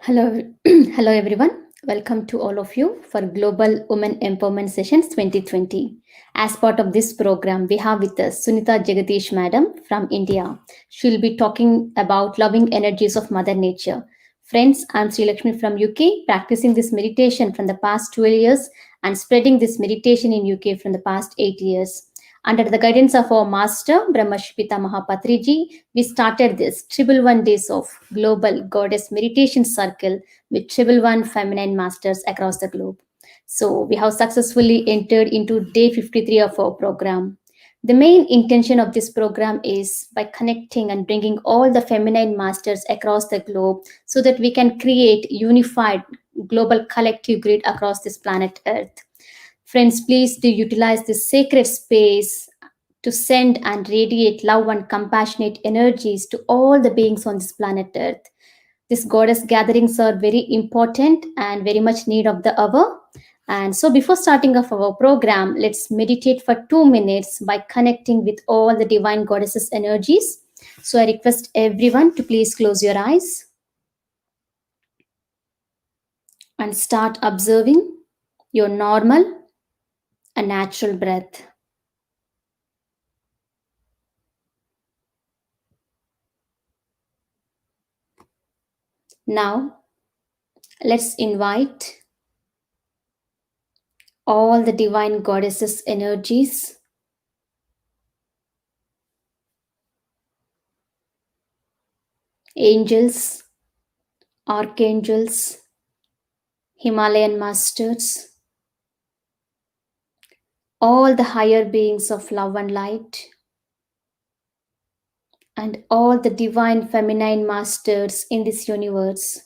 Hello, hello everyone. Welcome to all of you for Global Women Empowerment Sessions 2020. As part of this program, we have with us Sunitha Jagdish Madam from India. She'll be talking about loving energies of Mother Nature. Friends, I'm Sri Lakshmi from UK, practicing this meditation from the past 12 years and spreading this meditation in UK from the past 8 years. Under the guidance of our master, Brahmashpita Mahapatriji, we started this Triple One Days of Global Goddess Meditation Circle with Triple One Feminine Masters across the globe. So we have successfully entered into day 53 of our program. The main intention of this program is by connecting and bringing all the feminine masters across the globe so that we can create unified global collective grid across this planet Earth. Friends, please do utilize this sacred space to send and radiate love and compassionate energies to all the beings on this planet Earth. These goddess gatherings are very important and very much need of the hour. And so before starting off our program, let's meditate for 2 minutes by connecting with all the divine goddesses energies. So I request everyone to please close your eyes and start observing your normal and natural breath. Now, let's invite all the divine goddesses' energies, angels, archangels, Himalayan masters, all the higher beings of love and light, and all the divine feminine masters in this universe.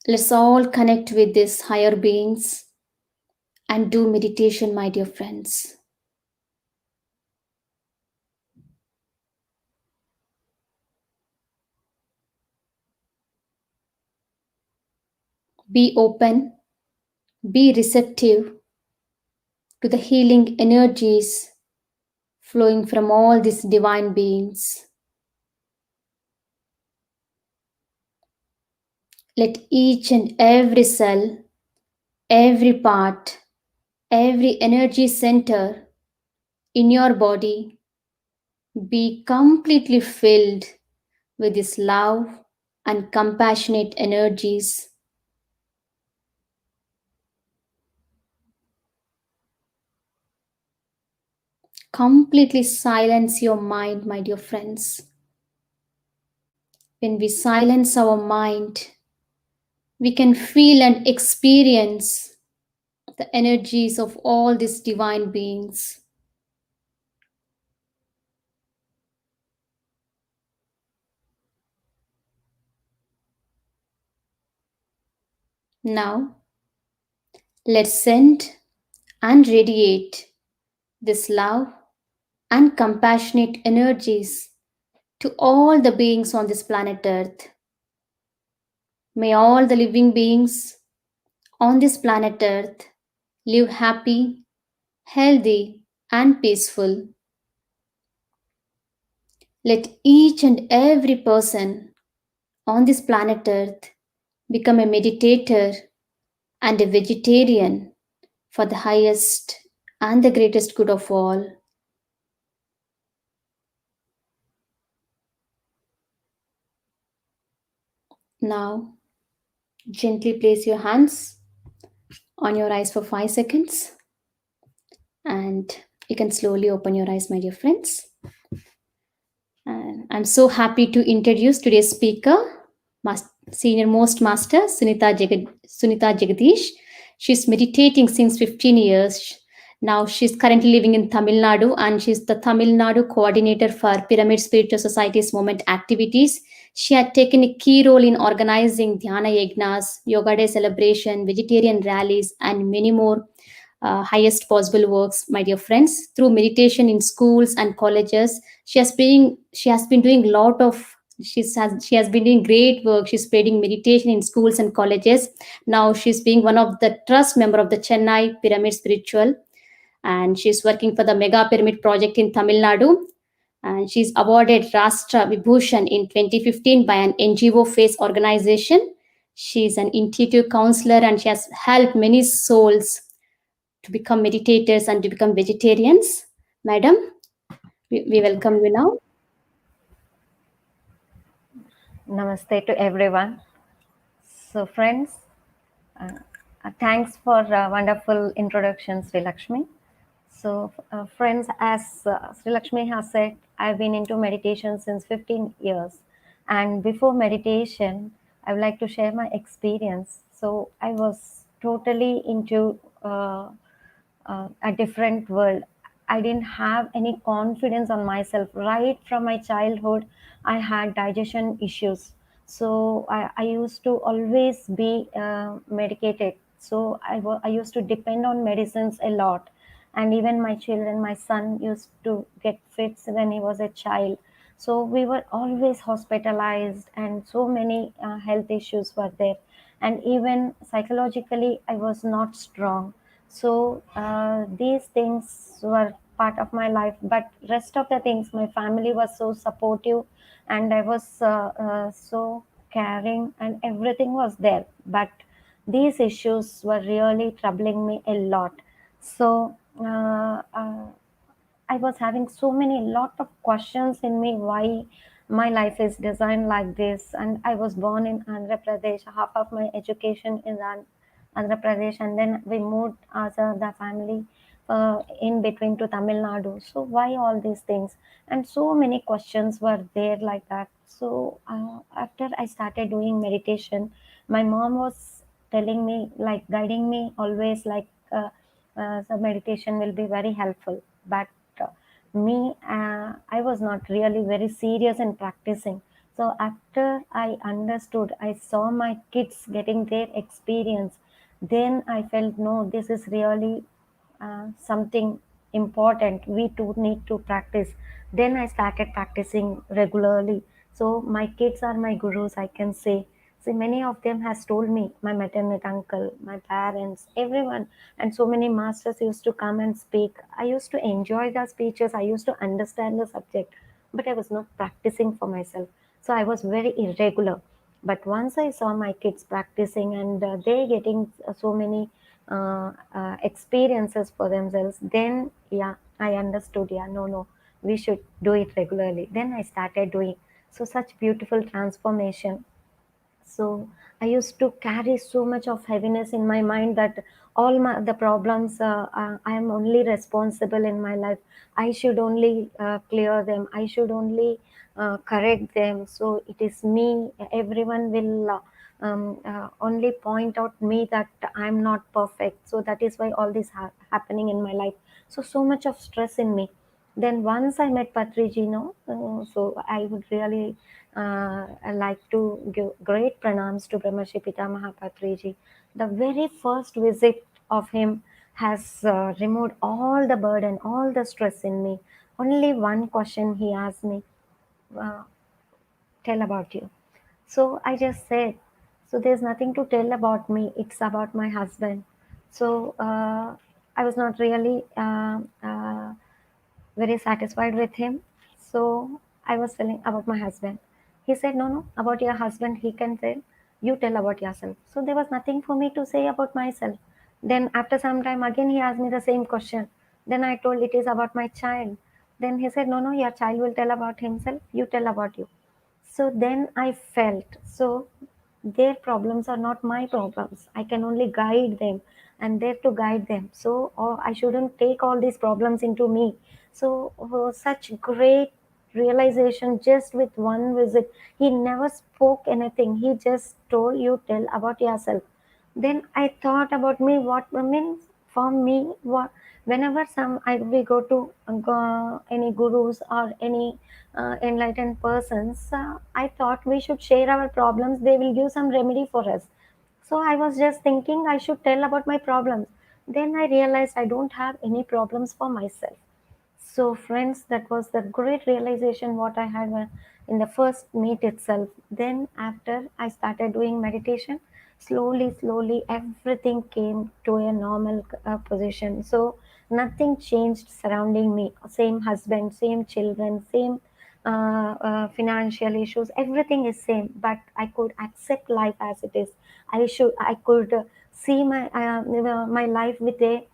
Let's all connect with these higher beings and do meditation, my dear friends. Be open, be receptive to the healing energies flowing from all these divine beings. Let each and every cell, every part, every energy center in your body be completely filled with this love and compassionate energies. Completely silence your mind, my dear friends. When we silence our mind, we can feel and experience the energies of all these divine beings. Now, let's send and radiate this love and compassionate energies to all the beings on this planet Earth. May all the living beings on this planet Earth live happy, healthy, and peaceful. Let each and every person on this planet Earth become a meditator and a vegetarian for the highest and the greatest good of all. Now, gently place your hands on your eyes for 5 seconds and you can slowly open your eyes, my dear friends. And I'm so happy to introduce today's speaker, Senior Most Master Sunitha Jagdish. She's meditating since 15 years. Now she's currently living in Tamil Nadu and she's the Tamil Nadu coordinator for Pyramid Spiritual Society's movement activities. She had taken a key role in organizing Dhyana Yagnas, Yoga Day celebration, vegetarian rallies, and many more highest possible works, my dear friends. Through meditation in schools and colleges, she has been doing a lot of she has been doing great work. She's spreading meditation in schools and colleges. Now she's being one of the trust member of the Chennai Pyramid Spiritual, and she's working for the Mega Pyramid project in Tamil Nadu. and she's awarded Rashtra Vibhushan in 2015 by an NGO Face organization. She's an intuitive counselor and she has helped many souls to become meditators and to become vegetarians. Madam, we welcome you now. Namaste to everyone. So, friends, uh, thanks for wonderful introduction, Sri Lakshmi. So, friends, as Sri Lakshmi has said, I've been into meditation since 15 years. And before meditation, I would like to share my experience. So, I was totally into a different world. I didn't have any confidence on myself. Right from my childhood, I had digestion issues. So I used to always be medicated. So I used to depend on medicines a lot. And even my children, my son used to get fits when he was a child. So we were always hospitalized, and so many health issues were there. And even psychologically, I was not strong. So these things were part of my life, but rest of the things, my family was so supportive, and I was so caring, and everything was there. But these issues were really troubling me a lot. So I was having so many lot of questions in me, why my life is designed like this. And I was born in Andhra Pradesh. Half of my education is Andhra Pradesh, and then we moved as the family in between to Tamil Nadu. So why all these things? And so many questions were there like that. So after I started doing meditation, my mom was telling me, like guiding me always, like the meditation will be very helpful. But uh, I was not really very serious in practicing. So after I understood, I saw my kids getting their experience, then I felt, no, this is really something important. We too need to practice. Then I started practicing regularly. So my kids are my gurus, I can say. See, many of them has told me, my maternal uncle, my parents, everyone, and so many masters used to come and speak. I used to enjoy the speeches. I used to understand the subject, but I was not practicing for myself. So I was very irregular. But once I saw my kids practicing, and they getting so many experiences for themselves, then yeah, I understood. Yeah, no, we should do it regularly. Then I started doing. So such beautiful transformation. So I used to carry so much of heaviness in my mind that all the problems, I am only responsible in my life. I should only clear them. I should only correct them. So it is me. Everyone will only point out me that I'm not perfect. So that is why all this happening in my life. So much of stress in me. Then once I met Patriji, so I would really like to give great pranams to Brahmarshi Pitamaha Patriji. The very first visit of him has removed all the burden, all the stress in me. Only one question he asked me, uh, tell about you. So I just said, so there's nothing to tell about me. It's about my husband. So I was not really very satisfied with him. So I was telling about my husband. He said, no, about your husband, he can tell. You tell about yourself. So there was nothing for me to say about myself. Then after some time, again, he asked me the same question. Then I told it is about my child. Then he said, no, your child will tell about himself. You tell about you. So then I felt, so their problems are not my problems. I can only guide them and there to guide them. So I shouldn't take all these problems into me. So such great realization just with one visit. He never spoke anything. He just told, you tell about yourself. Then I thought about me, what I mean for me, what whenever we go to any gurus or any enlightened persons, I thought we should share our problems. They will give some remedy for us. So I was just thinking I should tell about my problems. Then I realized I don't have any problems for myself. So, friends, that was the great realization what I had in the first meet itself. Then, after I started doing meditation, slowly, everything came to a normal position. So, nothing changed surrounding me. Same husband, same children, same financial issues, everything is same, but I could accept life as it is. I could see my life with a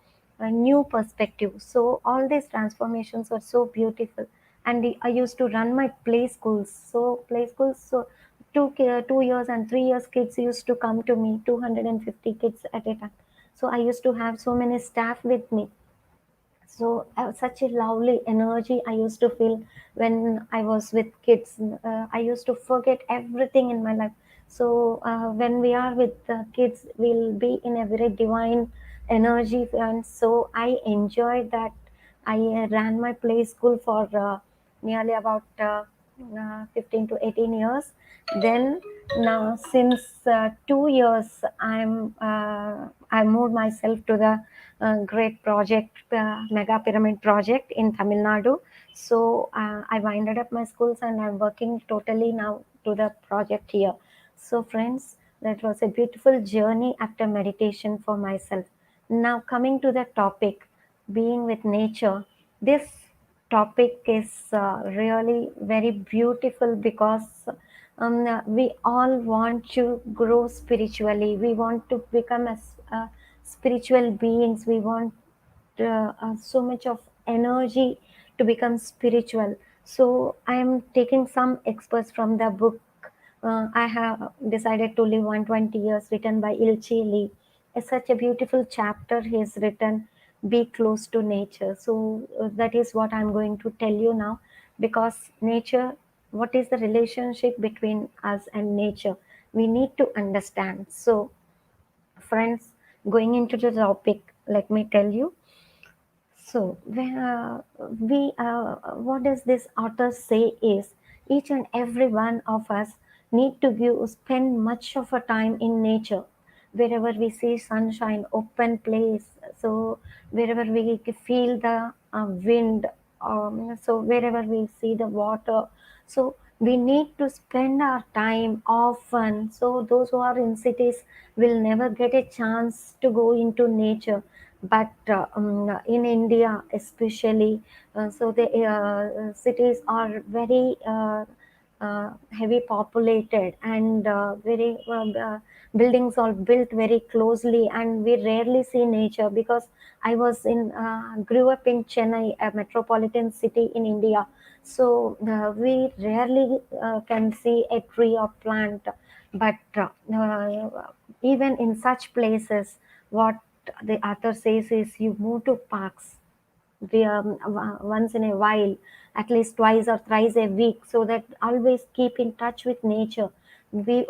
new perspective. So all these transformations were so beautiful. And I used to run my play schools. So play schools, so 2 years and 3 years kids used to come to me, 250 kids at a time. So I used to have so many staff with me. So such a lovely energy I used to feel when I was with kids. I used to forget everything in my life. So when we are with the kids, we'll be in a very divine energy, and so I enjoyed that. I ran my play school for nearly about 15 to 18 years. Then now since 2 years, I moved myself to the great project, mega pyramid project in Tamil Nadu. So I winded up my schools and I'm working totally now to the project here. So friends, that was a beautiful journey after meditation for myself. Now coming to the topic, being with nature. This topic is really very beautiful because we all want to grow spiritually. We want to become spiritual beings. We want so much of energy to become spiritual. So I am taking some experts from the book. I have decided to live 120 years, written by Ilchi Lee. It's such a beautiful chapter he has written, Be Close to Nature. So that is what I'm going to tell you now, because nature, what is the relationship between us and nature? We need to understand. So, friends, going into the topic, let me tell you. So, what does this author say is each and every one of us need to spend much of a time in nature, wherever we see sunshine, open place. So, wherever we feel the wind, so wherever we see the water. So, we need to spend our time often. So, those who are in cities will never get a chance to go into nature, but in India especially, so the cities are very heavy populated, and very buildings are built very closely, and we rarely see nature. Because I was in grew up in Chennai, a metropolitan city in India. So we rarely can see a tree or plant, but even in such places, what the author says is you move to parks once in a while, at least twice or thrice a week, so that always keep in touch with nature. We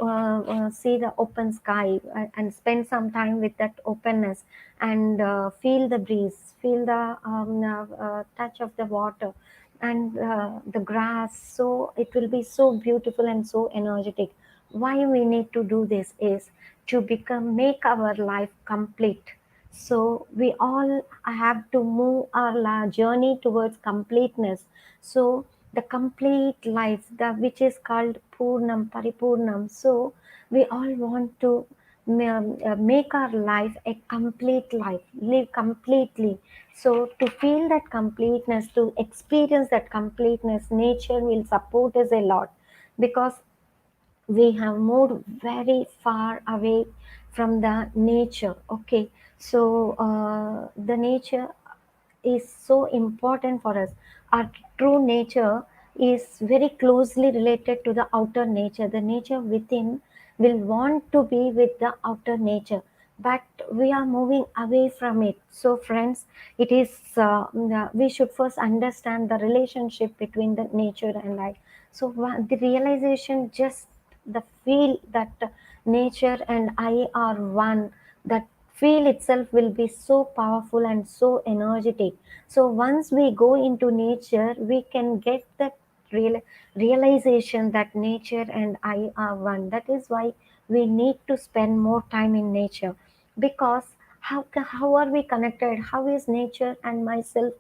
see the open sky, and spend some time with that openness, and feel the breeze, feel the touch of the water, and the grass. So it will be so beautiful and so energetic. Why we need to do this is to make our life complete. So we all have to move our journey towards completeness. So the complete life, the which is called Purnam, Paripurnam. So we all want to make our life a complete life, live completely. So to feel that completeness, to experience that completeness, nature will support us a lot, because we have moved very far away from the nature. Okay, so the nature is so important for us. Our true nature is very closely related to the outer nature. The nature within will want to be with the outer nature, but we are moving away from it. So, friends, it is we should first understand the relationship between the nature and life. So, the realization, just the feel that nature and I are one, that feel itself will be so powerful and so energetic. So once we go into nature, we can get that real realization that nature and I are one. That is why we need to spend more time in nature. Because how are we connected? How is nature and myself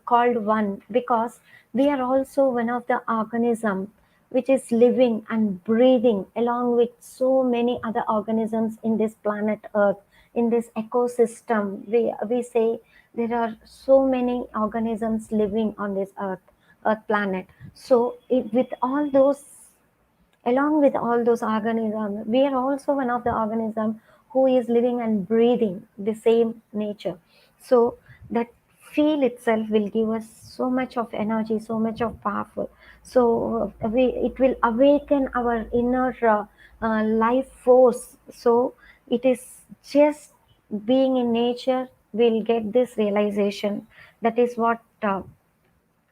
called one? Because we are also one of the organism which is living and breathing along with so many other organisms in this planet Earth. in this ecosystem. We say there are so many organisms living on this earth planet. So with all those, along with all those organisms, we are also one of the organisms who is living and breathing the same nature. So that feel itself will give us so much of energy, so much of powerful. So it will awaken our inner life force. So it is just being in nature will get this realization. That is what the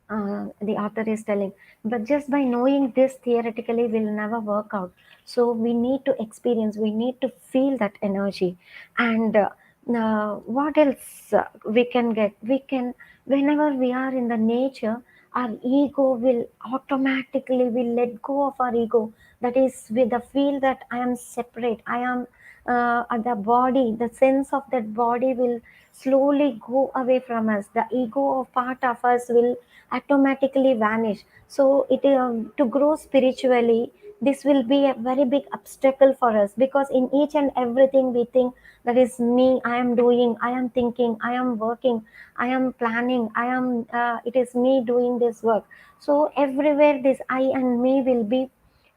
author is telling. But just by knowing this theoretically will never work out. So we need to experience, we need to feel that energy. And what else we can get? We can, whenever we are in the nature, our ego will automatically, will let go of our ego. That is with the feel that I am separate, I am the body, the sense of that body will slowly go away from us. The ego of part of us will automatically vanish. So it to grow spiritually, this will be a very big obstacle for us, because in each and everything we think that is me, I am doing, I am thinking, I am working, I am planning, I am it is me doing this work. So everywhere this I and me will be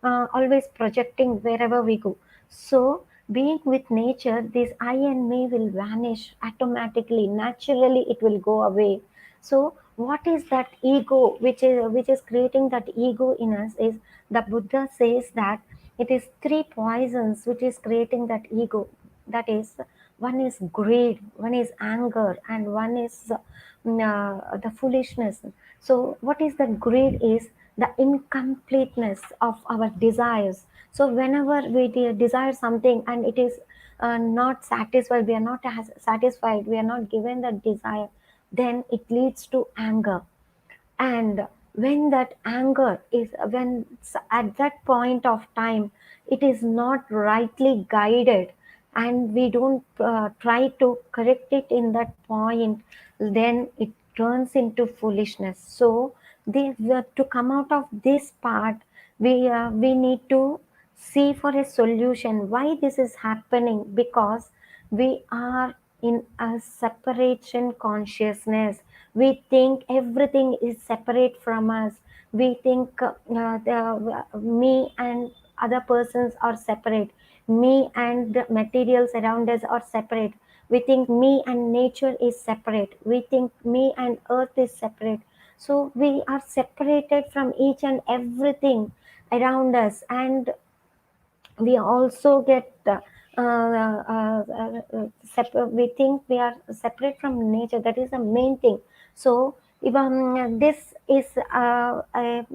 always projecting wherever we go. So being with nature, this I and me will vanish automatically, naturally it will go away. So what is that ego which is creating that ego in us? Is the Buddha says that it is three poisons which is creating that ego. That is, one is greed, one is anger, and one is the foolishness. So what is the greed? Is the incompleteness of our desires. So whenever we desire something and it is not satisfied, we are not as satisfied, we are not given the desire, then it leads to anger. And when that anger is, when at that point of time it is not rightly guided, and we don't try to correct it in that point, then it turns into foolishness. So to come out of this part, we need to see for a solution why this is happening. Because we are in a separation consciousness. We think everything is separate from us. We think me and other persons are separate, me and the materials around us are separate, we think me and nature is separate, we think me and earth is separate. So we are separated from each and everything around us. And we also get we think we are separate from nature. That is the main thing. So if, this is a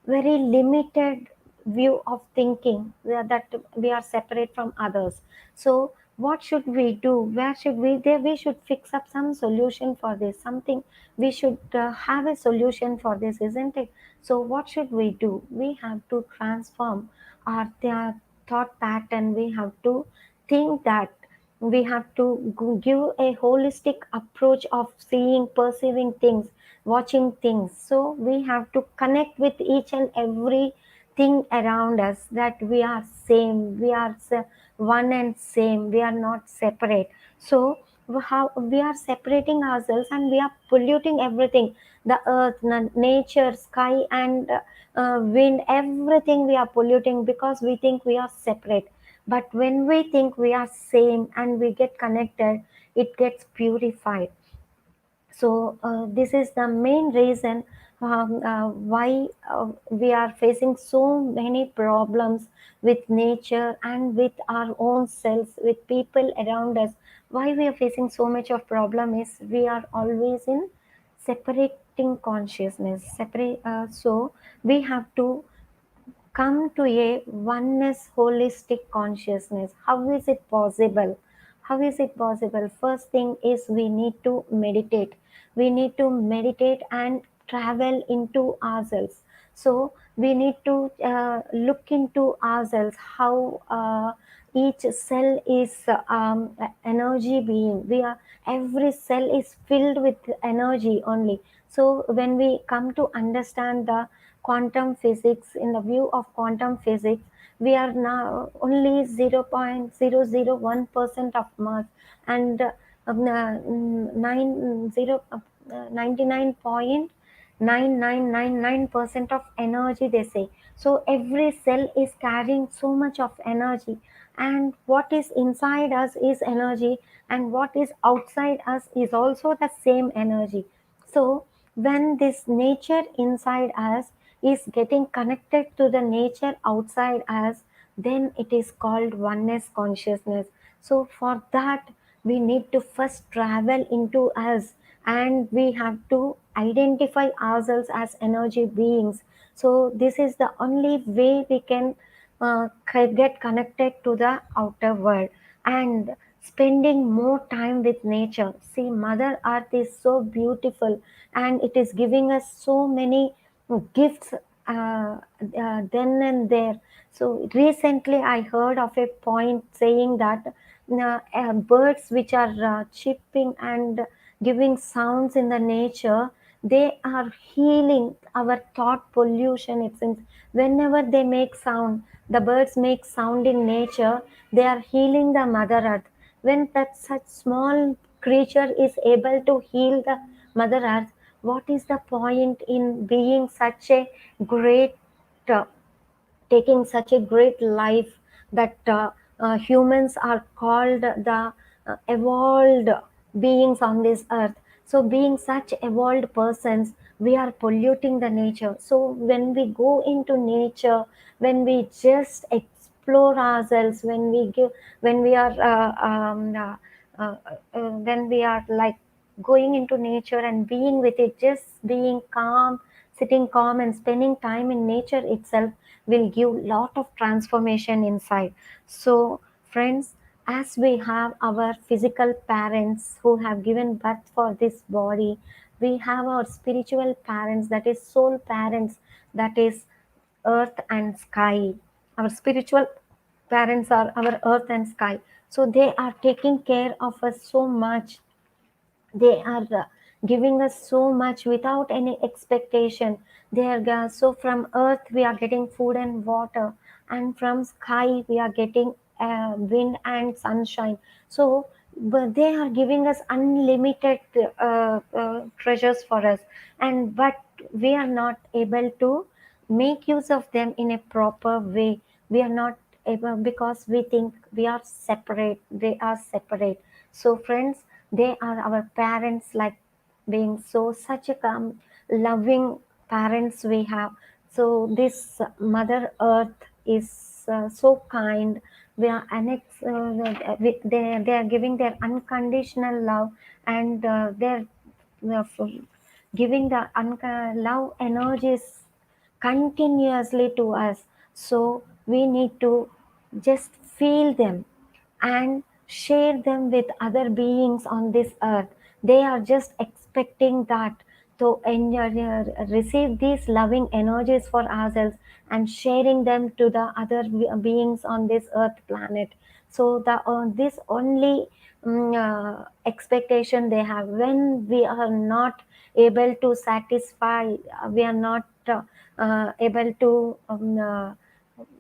very limited view of thinking, that we are separate from others. So what should we do? Where should we there we should fix up some solution for this, something we should have a solution for this, isn't it? So what should we do? We have to transform our thought pattern. We have to think that we have to give a holistic approach of seeing, perceiving things, watching things. So we have to connect with each and every thing around us, that we are same, we are one and same, we are not separate. So how we are separating ourselves, and we are polluting everything, the earth, nature, sky, and wind, everything we are polluting, because we think we are separate. But when we think we are same and we get connected, it gets purified. So this is the main reason why we are facing so many problems with nature and with our own selves, with people around us. Why we are facing so much of problem is we are always in separating consciousness. Separate. So we have to come to a oneness holistic consciousness. How is it possible? How is it possible? First thing is we need to meditate. We need to meditate and travel into ourselves. So we need to look into ourselves, how each cell is energy being. We are, every cell is filled with energy only. So when we come to understand the quantum physics, in the view of quantum physics, we are now only 0.001% of mass, and 99.9999% of energy, they say. So every cell is carrying so much of energy, and what is inside us is energy, and what is outside us is also the same energy. So when this nature inside us is getting connected to the nature outside us, then it is called oneness consciousness. So for that, we need to first travel into us, and we have to identify ourselves as energy beings. So this is the only way we can get connected to the outer world, and spending more time with nature. See, Mother Earth is so beautiful, and it is giving us so many gifts then and there. So recently I heard of a point saying that birds which are chirping and giving sounds in the nature, they are healing our thought pollution. It seems whenever they make sound, the birds make sound in nature, they are healing the Mother Earth. When that such small creature is able to heal the Mother Earth, what is the point in being such a great uh, taking such a great life, that humans are called the evolved beings on this earth. So being such evolved persons, we are polluting the nature. So when we go into nature, when we just explore ourselves, when we give, when we are when we are like going into nature and being with it, just being calm, sitting calm and spending time in nature itself, will give lot of transformation inside. So friends, as we have our physical parents who have given birth for this body, we have our spiritual parents, that is soul parents, that is earth and sky. Our spiritual parents are our earth and sky. So they are taking care of us so much. They are giving us so much without any expectation. They are so from earth we are getting food and water, and from sky we are getting wind and sunshine. So but they are giving us unlimited treasures for us, and but we are not able to make use of them in a proper way. We are not able, because we think we are separate, they are separate. So friends, they are our parents, like being so such a loving parents we have. So this Mother Earth is so kind. We are they are giving their unconditional love, and they're giving the love energies continuously to us. So we need to just feel them and share them with other beings on this earth. They are just expecting that to receive these loving energies for ourselves and sharing them to the other beings on this earth planet. So the this only expectation they have. When we are not able to satisfy, we are not able to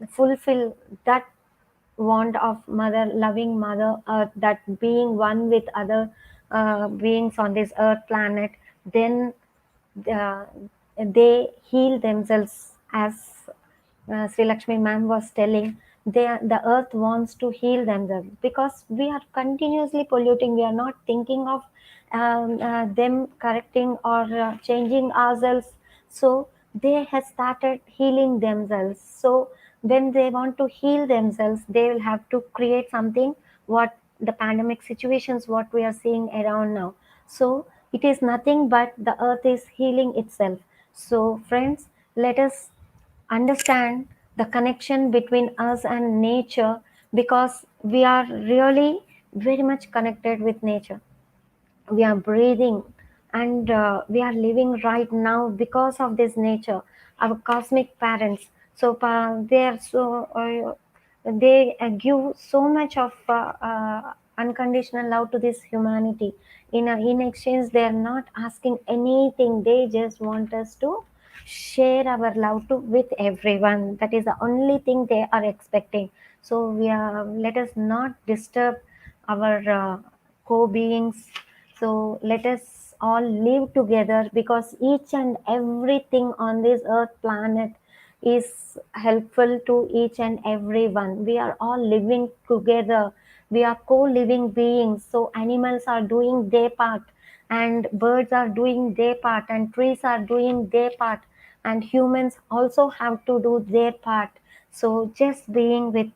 fulfill that want of mother, loving Mother Earth, that being one with other beings on this earth planet, then uh, they heal themselves. As Sri Lakshmi ma'am was telling, the earth wants to heal themselves, because we are continuously polluting. We are not thinking of them correcting or changing ourselves. So they have started healing themselves. So when they want to heal themselves, they will have to create something, what the pandemic situations, what we are seeing around now. So it is nothing but the earth is healing itself. So friends, let us understand the connection between us and nature, because we are really very much connected with nature. We are breathing, and we are living right now because of this nature, our cosmic parents. So they are so they give so much of unconditional love to this humanity. In exchange, they are not asking anything. They just want us to share our love to with everyone. That is the only thing they are expecting. So we are, let us not disturb our co-beings. So let us all live together, because each and everything on this earth planet is helpful to each and everyone. We are all living together. We are co-living beings. So animals are doing their part, and birds are doing their part, and trees are doing their part, and humans also have to do their part. So just being with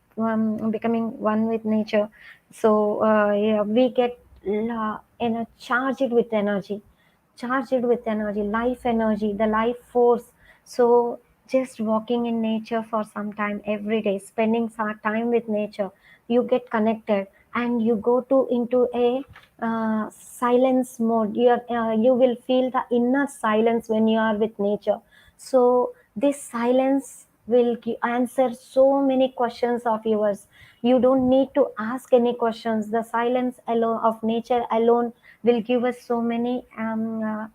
becoming one with nature. So yeah, we get charged with energy, life energy, the life force. So just walking in nature for some time every day, spending some time with nature, you get connected, and you go to into a silence mode. You will feel the inner silence when you are with nature. So this silence will answer so many questions of yours. You don't need to ask any questions. The silence alone of nature alone will give us so many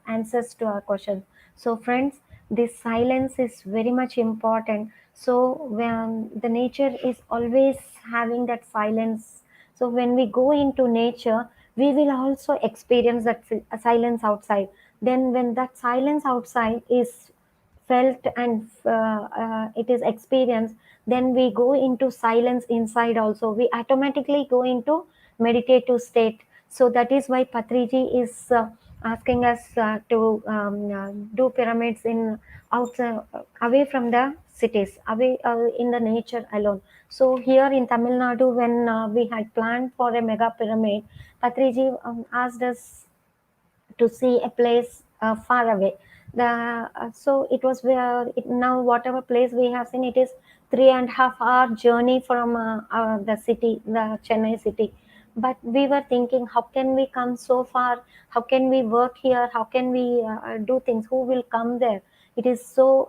answers to our questions. So friends, this silence is very much important. So when the nature is always having that silence, so when we go into nature, we will also experience that silence outside. Then when that silence outside is felt and it is experienced, then we go into silence inside also. We automatically go into meditative state. So that is why Patriji is asking us to do pyramids in outside, away from the cities, away in the nature alone. So here in Tamil Nadu, when we had planned for a mega pyramid, Patriji asked us to see a place far away. The so it was where now whatever place we have seen, it is 3.5 hour journey from the city, the Chennai city. But we were thinking, how can we come so far? How can we work here? How can we do things? Who will come there? It is so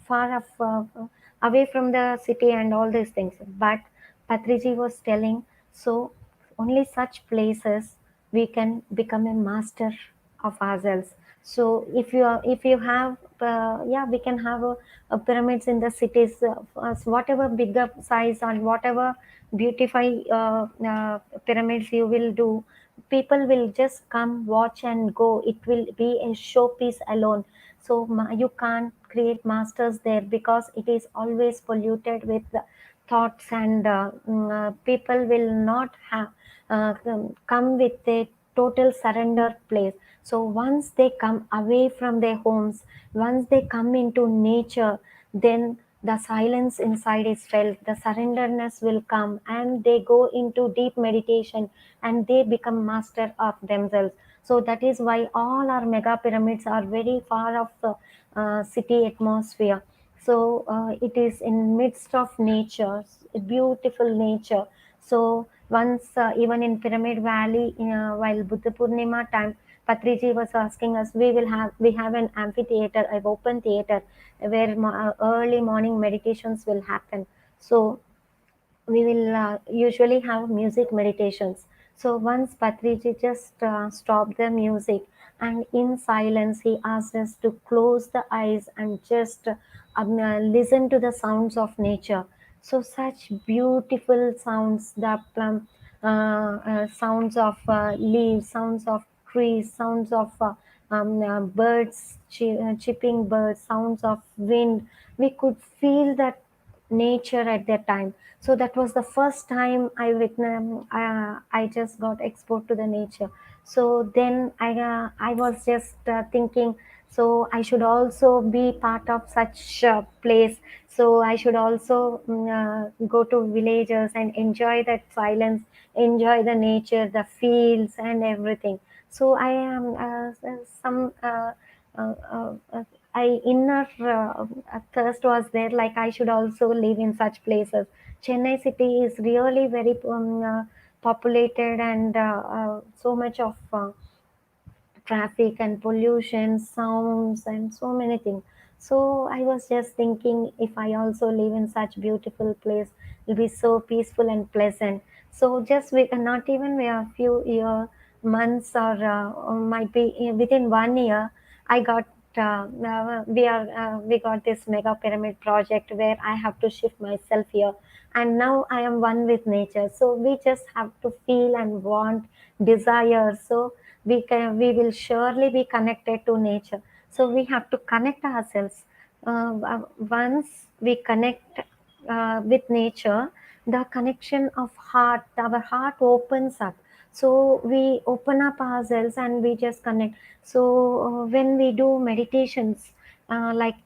far away from the city and all these things. But Patriji was telling, so only such places we can become a master of ourselves. So if you have yeah, we can have a pyramids in the cities, whatever bigger size and whatever beautify pyramids you will do, people will just come watch and go. It will be a showpiece alone. So you can't create masters there, because it is always polluted with the thoughts, and people will not have come with a total surrender place. So once they come away from their homes, once they come into nature, then the silence inside is felt, the surrenderness will come, and they go into deep meditation, and they become master of themselves. So that is why all our mega pyramids are very far off the city atmosphere. So it is in midst of nature, beautiful nature. So once even in Pyramid Valley, while Buddha Purnima time, Patriji was asking us, we have an amphitheater, an open theater, where early morning meditations will happen. So we will usually have music meditations. So once Patriji just stopped the music, and in silence he asked us to close the eyes and just listen to the sounds of nature. So such beautiful sounds, the sounds of leaves, sounds of trees, sounds of birds, chipping birds, sounds of wind. We could feel that nature at that time. So that was the first time I witnessed, I just got exposed to the nature. So then I was just thinking, so I should also be part of such place. So I should also go to villages and enjoy that silence, enjoy the nature, the fields and everything. So I am some I inner thirst was there, like I should also live in such places. Chennai city is really very populated, and so much of traffic and pollution, sounds, and so many things. So I was just thinking, if I also live in such beautiful place, it'll be so peaceful and pleasant. So just with not even we a few months or might be within 1 year, I got we got this mega pyramid project where I have to shift myself here, and now I am one with nature. So we just have to feel and want, desire. So we will surely be connected to nature. So we have to connect ourselves. Once we connect with nature, the connection of heart, our heart opens up. So we open up ourselves and we just connect. So when we do meditations, with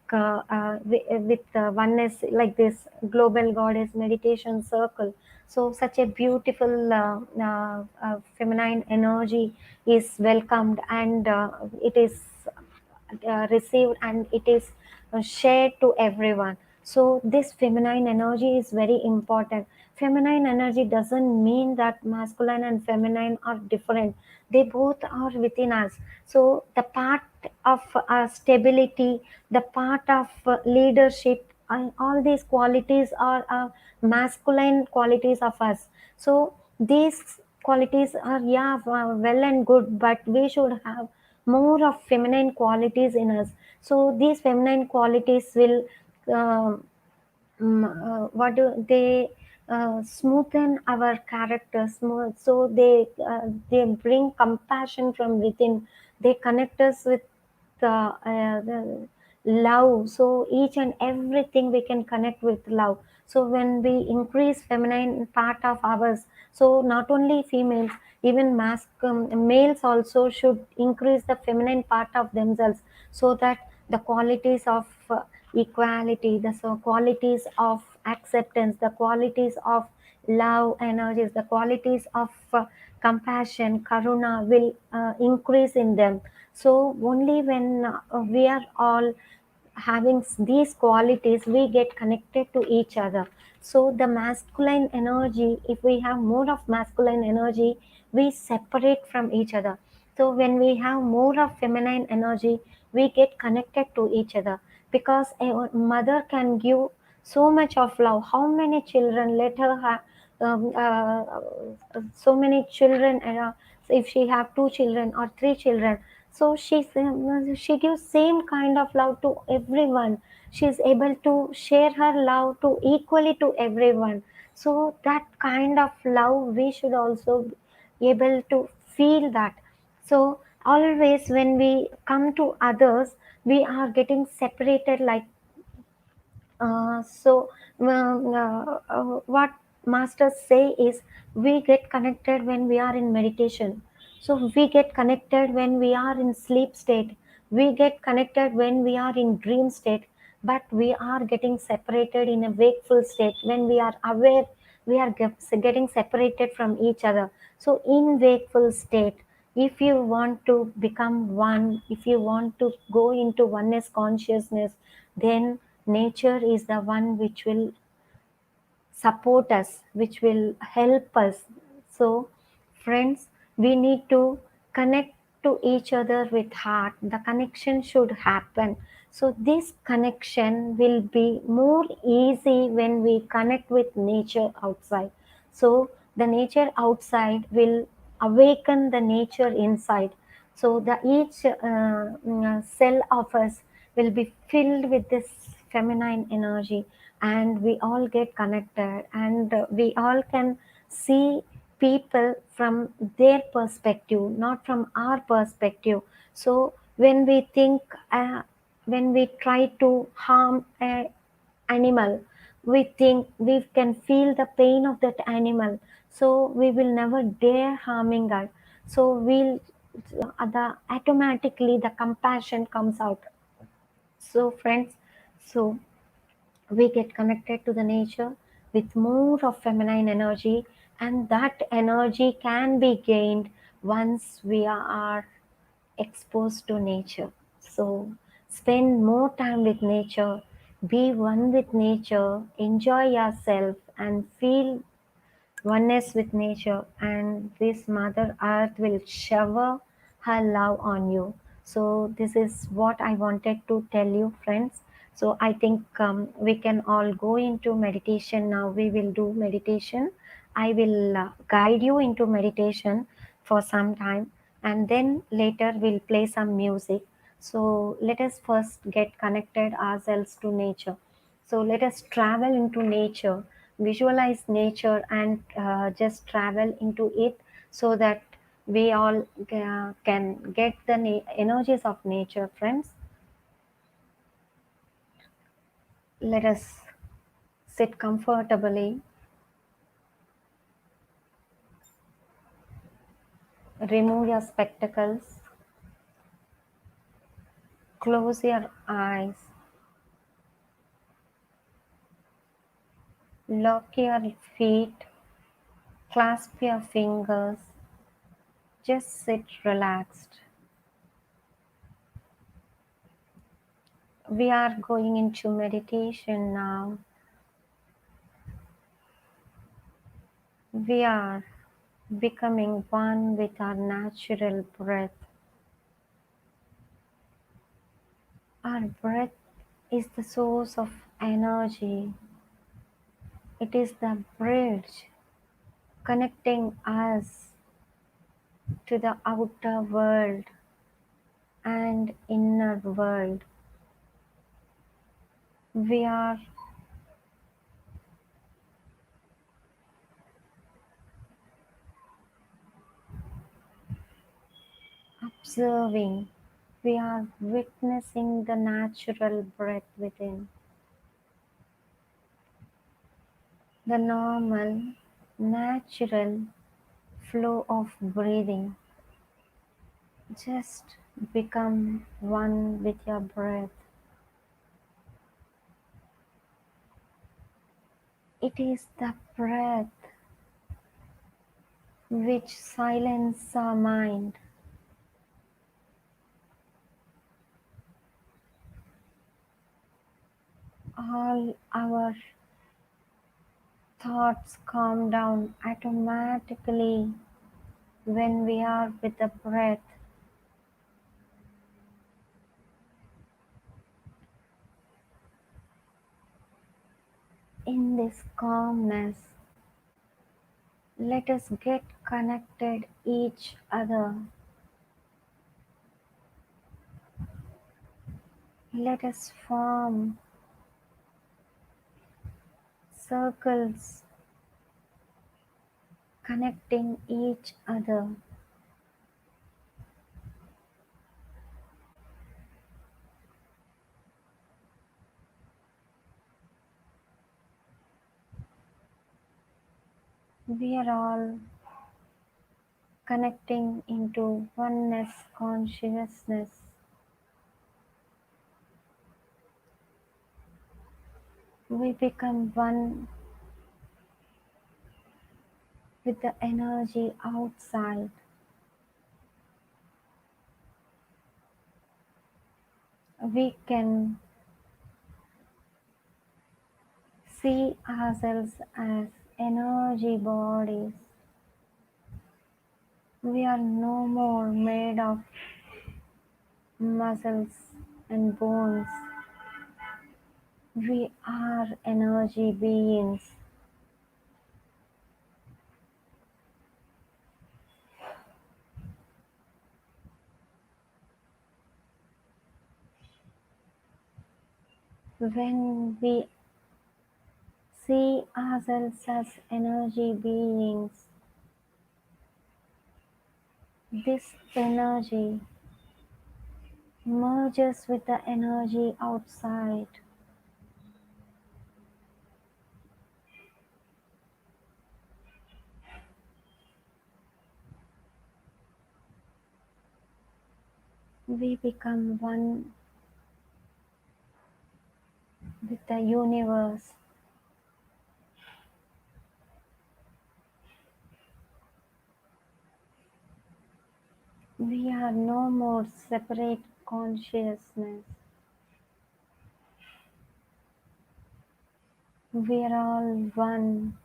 oneness, like this global goddess meditation circle, so such a beautiful feminine energy is welcomed, and it is received, and it is shared to everyone. So this feminine energy is very important. Feminine energy doesn't mean that masculine and feminine are different. They both are within us. So the part of stability, the part of leadership, and all these qualities are masculine qualities of us. So these qualities are, yeah, well and good, but we should have more of feminine qualities in us. So these feminine qualities will um, what do they smoothen our character smooth. So they bring compassion from within. They connect us with the love. So each and everything we can connect with love. So when we increase feminine part of ours, so not only females, even males also should increase the feminine part of themselves, so that the qualities of equality, the qualities of acceptance, the qualities of love energies, the qualities of compassion, karuna will increase in them. So only when we are all having these qualities, we get connected to each other. So the masculine energy, if we have more of masculine energy, we separate from each other. So when we have more of feminine energy, we get connected to each other, because a mother can give so much of love. How many children let her have so many children, if she have two children or three children, so she gives same kind of love to everyone. She's able to share her love to equally to everyone. So that kind of love we should also be able to feel that. So always when we come to others, we are getting separated, like what masters say is, we get connected when we are in meditation. So we get connected when we are in sleep state. We get connected when we are in dream state. But we are getting separated in a wakeful state. When we are aware, we are getting separated from each other. So in wakeful state, if you want to become one, if you want to go into oneness consciousness, then nature is the one which will support us, which will help us. So, friends, we need to connect to each other with heart. The connection should happen. So, this connection will be more easy when we connect with nature outside. So, the nature outside will awaken the nature inside. So, the each cell of us will be filled with this feminine energy, and we all get connected, and we all can see people from their perspective, not from our perspective. So when we think, when we try to harm a animal, we think we can feel the pain of that animal, so we will never dare harming her. So we'll the automatically the compassion comes out. So friends, so we get connected to the nature with more of feminine energy, and that energy can be gained once we are exposed to nature. So spend more time with nature, be one with nature, enjoy yourself, and feel oneness with nature, and this mother earth will shower her love on you. So this is what I wanted to tell you, friends. So I think we can all go into meditation now. We will do meditation. I will guide you into meditation for some time, and then later we'll play some music. So let us first get connected ourselves to nature. So let us travel into nature, visualize nature, and just travel into it, so that we all can get the energies of nature, friends. Let us sit comfortably, remove your spectacles, close your eyes, lock your feet, clasp your fingers, just sit relaxed. We are going into meditation now. We are becoming one with our natural breath. Our breath is the source of energy. It is the bridge connecting us to the outer world and inner world. We are observing, we are witnessing the natural breath within, the normal, natural flow of breathing. Just become one with your breath. It is the breath which silences our mind. All our thoughts calm down automatically when we are with the breath. In this calmness, let us get connected each other. Let us form circles connecting each other. We are all connecting into oneness consciousness. We become one with the energy outside. We can see ourselves as energy bodies. We are no more made of muscles and bones. We are energy beings. When we see ourselves as energy beings, this energy merges with the energy outside. We become one with the universe. We are no more separate consciousness. We are all one.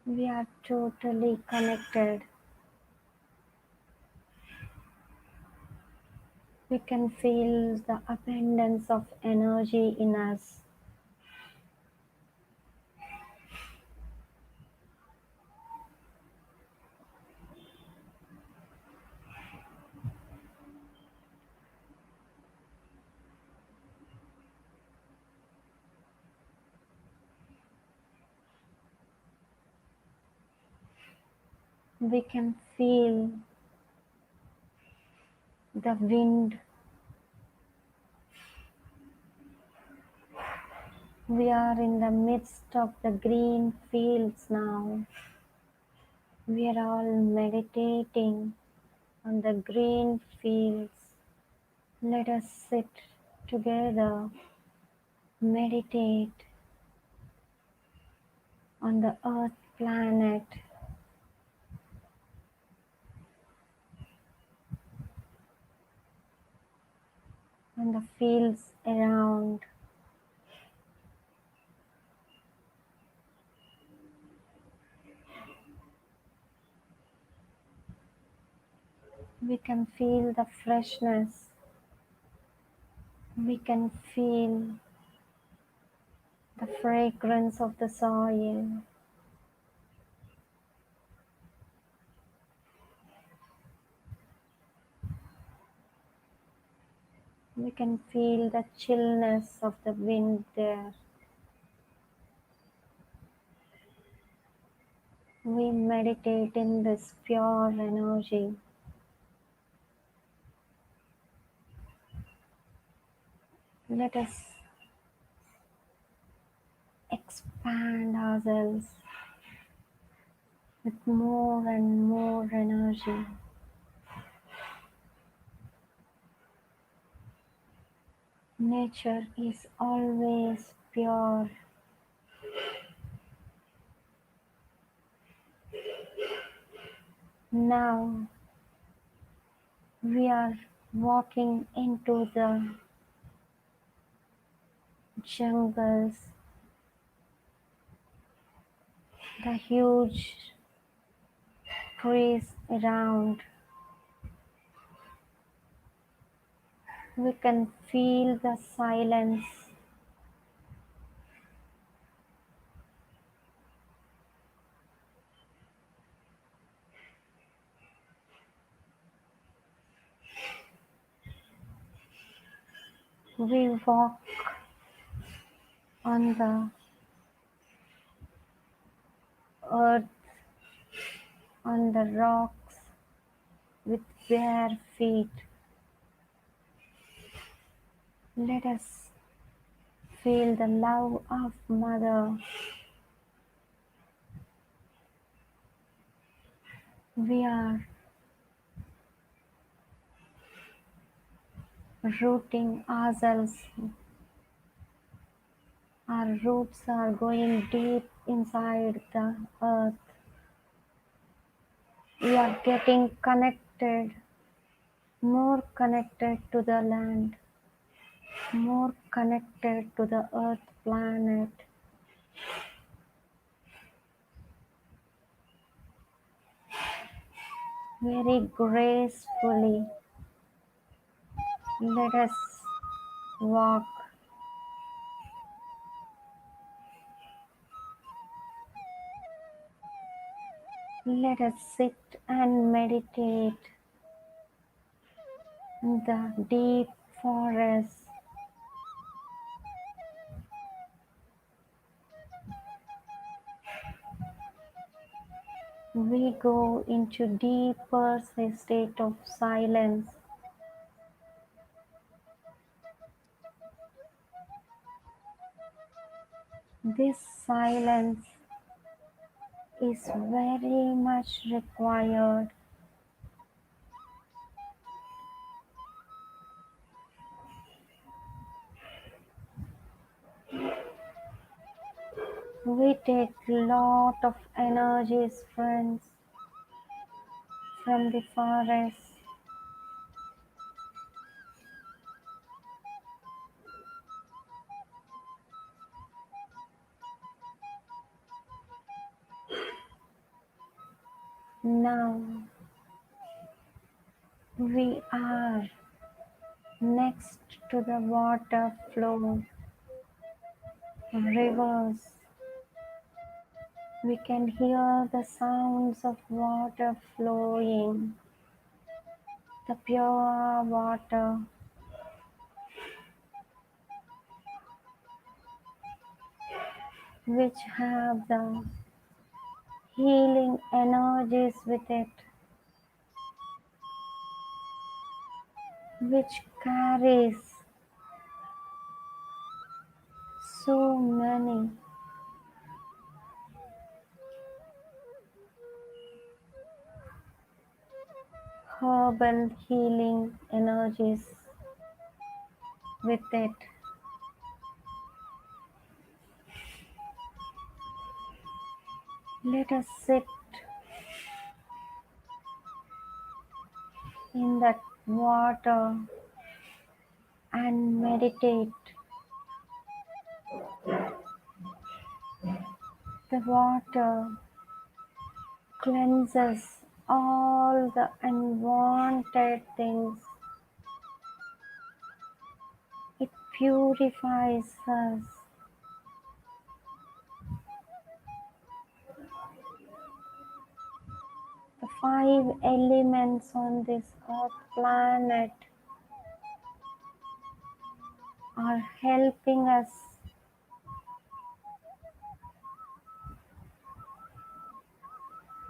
We are totally connected. We can feel the abundance of energy in us. We can feel the wind. We are in the midst of the green fields now. We are all meditating on the green fields. Let us sit together, meditate on the earth planet, on the fields around. We can feel the freshness. We can feel the fragrance of the soil. We can feel the chillness of the wind there. We meditate in this pure energy. Let us expand ourselves with more and more energy. Nature is always pure. Now we are walking into the jungles, the huge trees around. We can feel the silence. We walk on the earth, on the rocks with bare feet. Let us feel the love of Mother. We are rooting ourselves. Our roots are going deep inside the earth. We are getting connected, more connected to the land, more connected to the earth planet. Very gracefully, let us walk. Let us sit and meditate in the deep forest. We go into deeper state of silence. This silence is very much required. We take lot of energies, friends, from the forest. Now we are next to the water flow, rivers. We can hear the sounds of water flowing, the pure water which have the healing energies with it, which carries so many herbal healing energies with it. Let us sit in that water and meditate. The water cleanses all the unwanted things. It purifies us. The five elements on this earth planet are helping us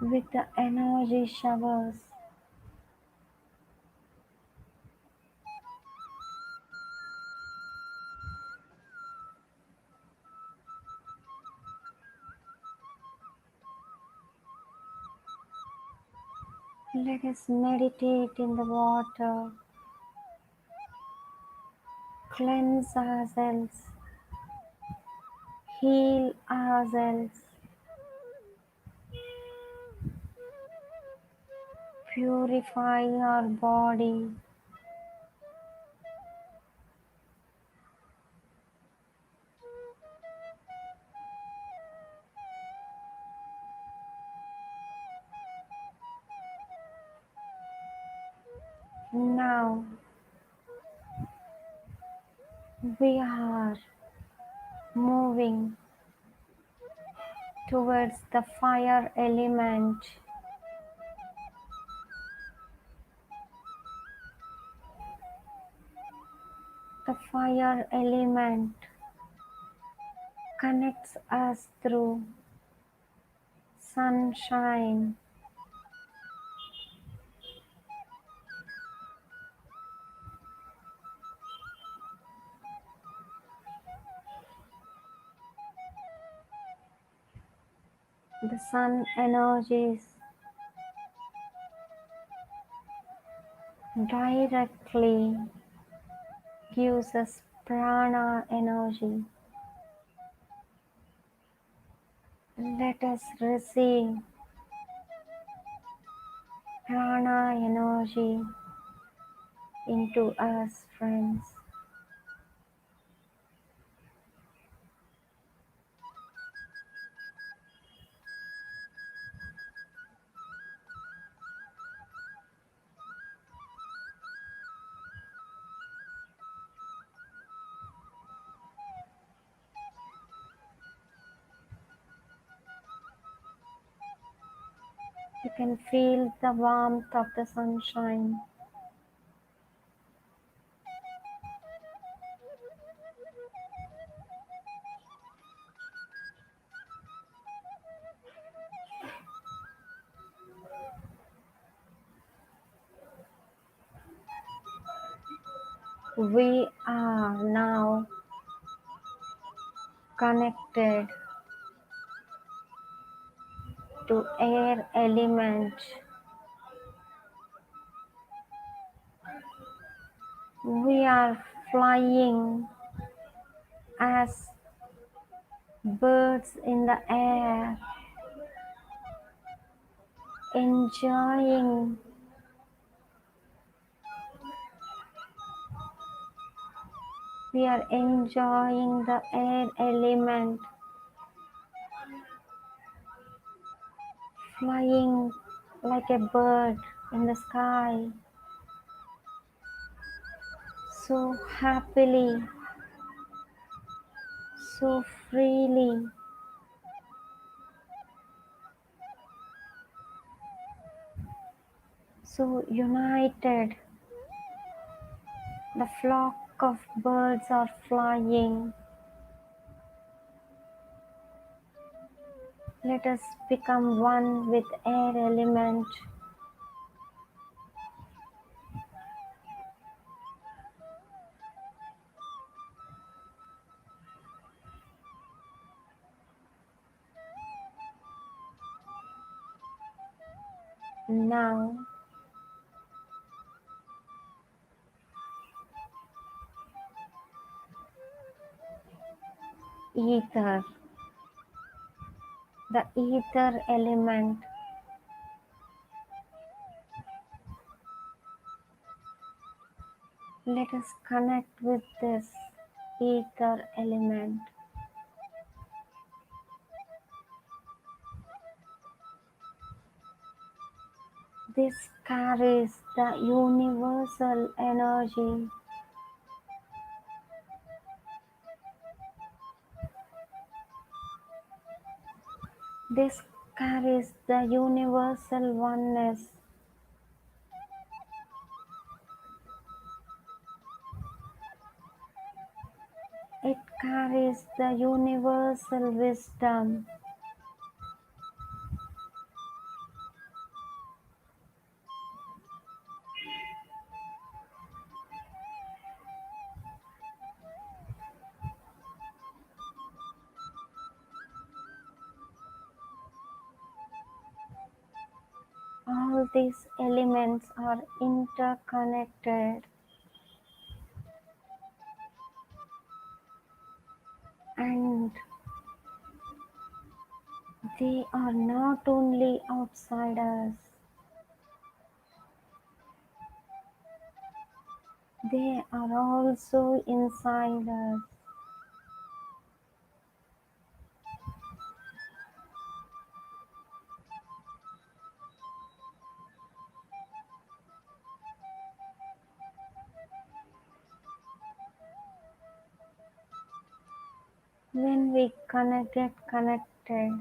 with the energy showers. Let us meditate in the water, cleanse ourselves, heal ourselves, purify our body. Now we are moving towards the fire element. The fire element connects us through sunshine. The sun energies directly gives us prana energy. Let us receive prana energy into us, friends. You can feel the warmth of the sunshine. We are now connected to air element. We are flying as birds in the air, enjoying we are enjoying the air element, flying like a bird in the sky, so happily, so freely, so united. The flock of birds are flying. Let us become one with air element. Now, ether, the ether element. Let us connect with this ether element. This carries the universal energy. This carries the universal oneness. It carries the universal wisdom. All these elements are interconnected, and they are not only outside us, they are also inside us. When we get connected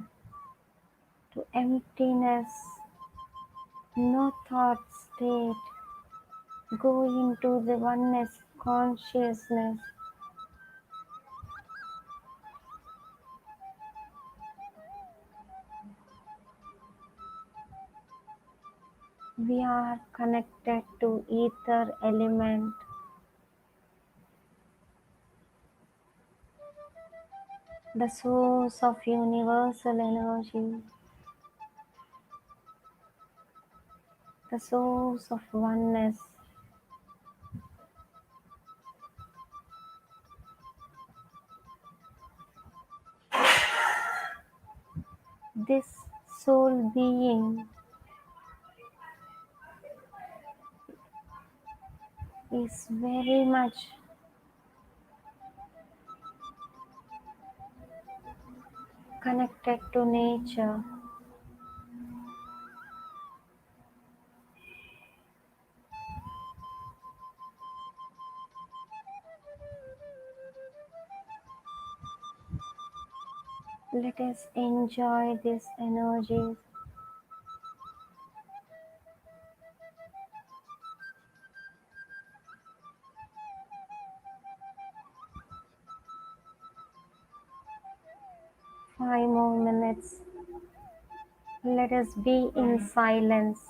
to emptiness, no thought state, go into the oneness consciousness, we are connected to ether element, the source of universal energy, the source of oneness. This soul being is very much connected to nature. Let us enjoy this energy. 5 more minutes. Let us be in silence.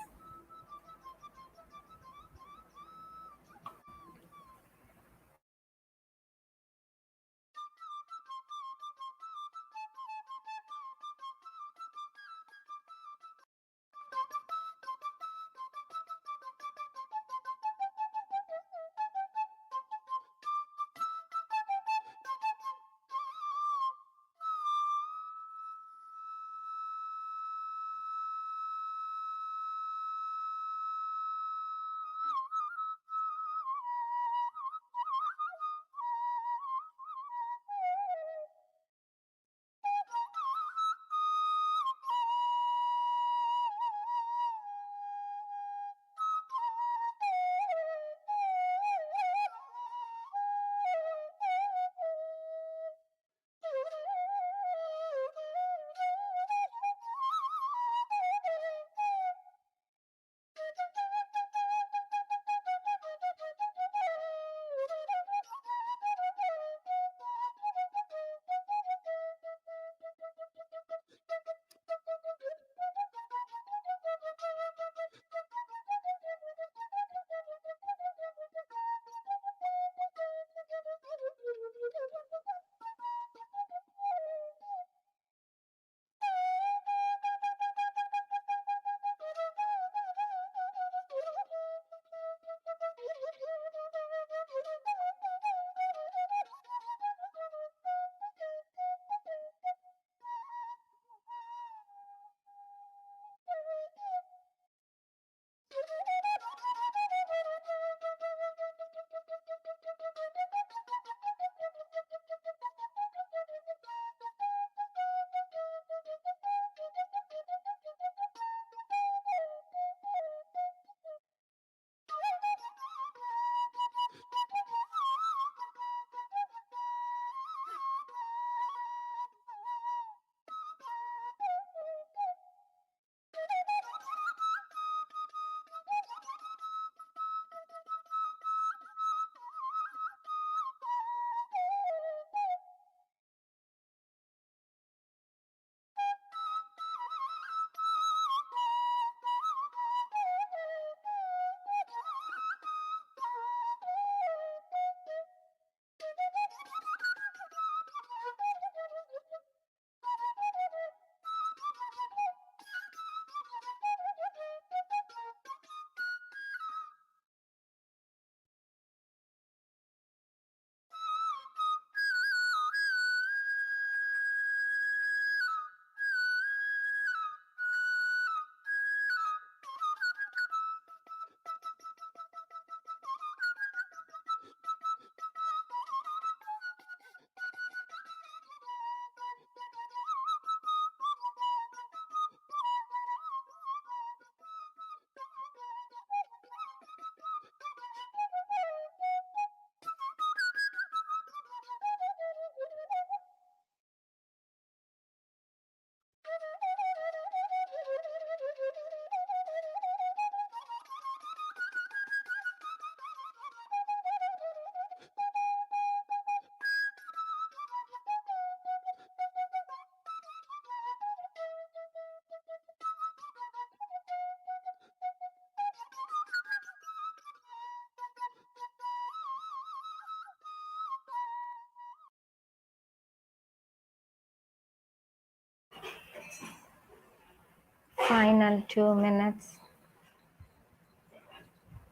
Final 2 minutes.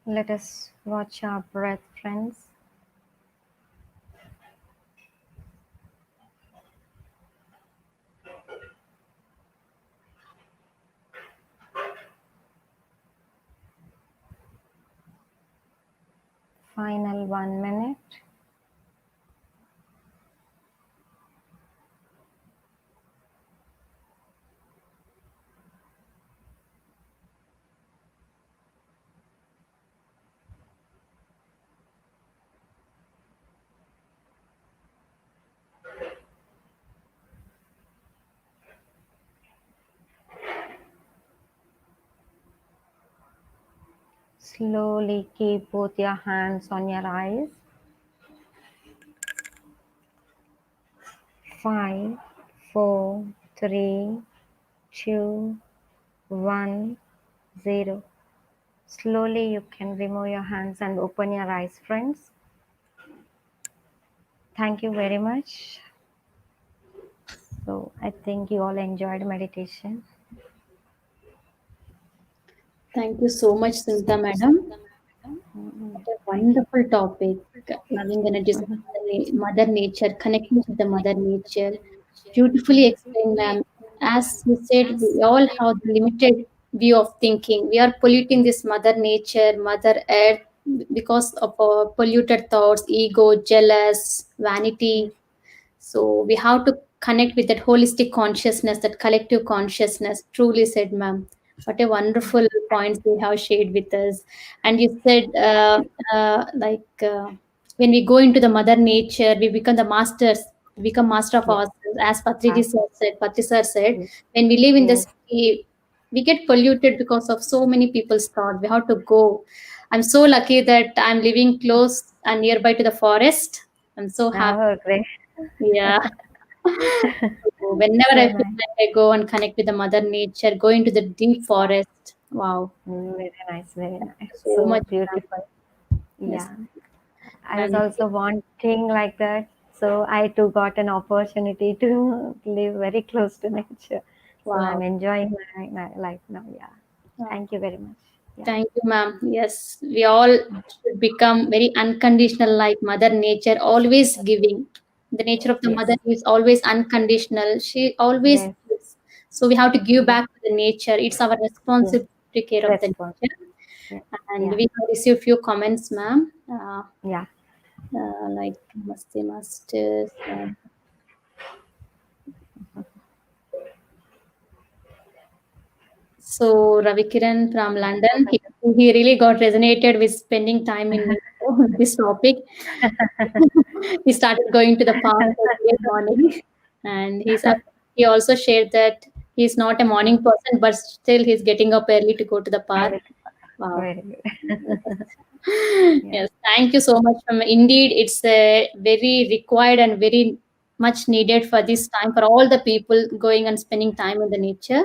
Let us watch our breath, friends. Final 1 minute. Slowly keep both your hands on your eyes. 5, 4, 3, 2, 1, 0. Slowly you can remove your hands and open your eyes, friends. Thank you very much. So I think you all enjoyed meditation. Thank you so much, Sunita madam. What a Thank you. wonderful topic. Loving energies of Mother Nature, connecting with the Mother Nature. Beautifully explained, ma'am. As you said, we all have the limited view of thinking. We are polluting this Mother Nature, Mother Earth because of our polluted thoughts, ego, jealous, vanity. So we have to connect with that holistic consciousness, that collective consciousness. Truly said, ma'am. What a wonderful points you have shared with us. And you said, when we go into the mother nature, we become the masters. We become master of Yes. ourselves. As Ah, Patri sir said, yes. when we live in the Yes. city, we get polluted because of so many people's thought. We have to go. I'm so lucky that I'm living close and nearby to the forest. I'm so happy. Oh, great. Yeah. So whenever I So feel nice. like I go and connect with the mother nature, go into the deep forest. Wow. Very nice. Very nice. So So much fun. beautiful. Yes. Yeah. I was And also wanting like that. So I too got an opportunity to live very close to nature. So I'm wow. enjoying my life now. Yeah. Wow. Thank you very much. Yeah. Thank you, ma'am. Yes, we all should become very unconditional like Mother Nature, always giving. The nature of the Yes. mother is always unconditional. She always Yes. gives. So we have to give Yes. back to the nature. It's our Yes. responsibility to take care of the Response. nature. Yeah. And Yeah. we have received few comments, ma'am. Yeah. Like Namaste Masters. So Ravikiran from London, he really got resonated with spending time in this topic. He started going to the park early in the morning, and he also shared that he's not a morning person, but still he's getting up early to go to the park. Very, Wow. very good. Yeah. Yes, thank you so much. Indeed, it's a very required and very much needed for this time for all the people going and spending time in the nature.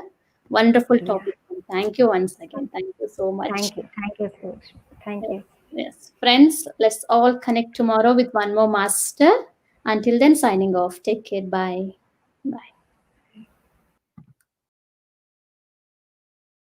Wonderful Yeah. topic. Thank you once again. Thank you so much. Thank you. Thank you so much. Thank Yes, you. yes. Friends, let's all connect tomorrow with one more master. Until then, signing off. Take care. Bye. Bye.